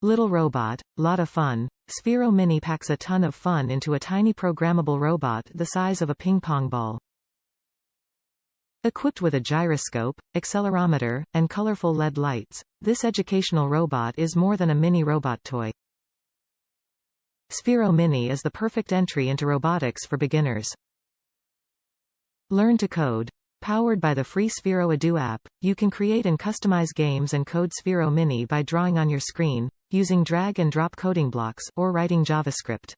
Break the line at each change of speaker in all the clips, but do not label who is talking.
Little robot, lotta fun. Sphero Mini packs a ton of fun into a tiny programmable robot the size of a ping-pong ball. Equipped with a gyroscope, accelerometer, and colorful LED lights, this educational robot is more than a mini robot toy. Sphero Mini is the perfect entry into robotics for beginners. Learn to code. Powered by the free Sphero Edu app, you can create and customize games and code Sphero Mini by drawing on your screen, using drag-and-drop coding blocks, or writing JavaScript.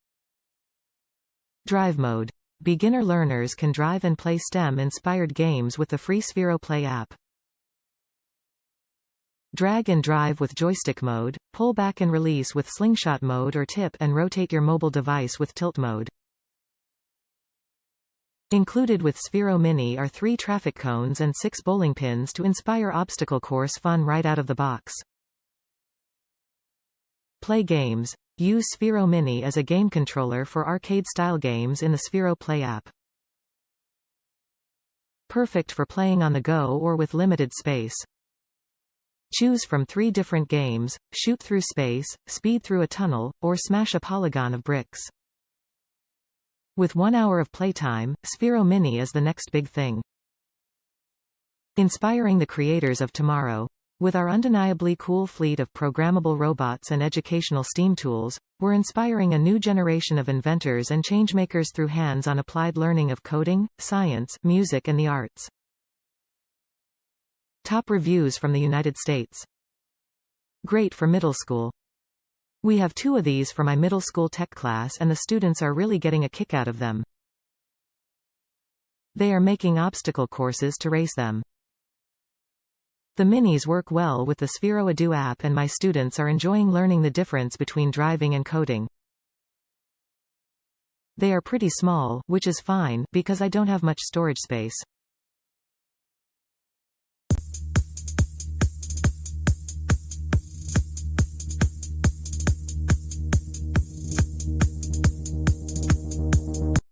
Drive mode. Beginner learners can drive and play STEM-inspired games with the free Sphero Play app. Drag and drive with joystick mode, pull back and release with slingshot mode, or tip and rotate your mobile device with tilt mode. Included with Sphero Mini are 3 traffic cones and 6 bowling pins to inspire obstacle course fun right out of the box. Play games. Use Sphero Mini as a game controller for arcade-style games in the Sphero Play app. Perfect for playing on the go or with limited space. Choose from 3 different games: shoot through space, speed through a tunnel, or smash a polygon of bricks. With 1 hour of playtime, Sphero Mini is the next big thing. Inspiring the creators of tomorrow. With our undeniably cool fleet of programmable robots and educational STEAM tools, we're inspiring a new generation of inventors and changemakers through hands-on applied learning of coding, science, music and the arts. Top reviews from the United States. Great for middle school. We have 2 of these for my middle school tech class and the students are really getting a kick out of them. They are making obstacle courses to race them. The minis work well with the Sphero Edu app and my students are enjoying learning the difference between driving and coding. They are pretty small, which is fine, because I don't have much storage space.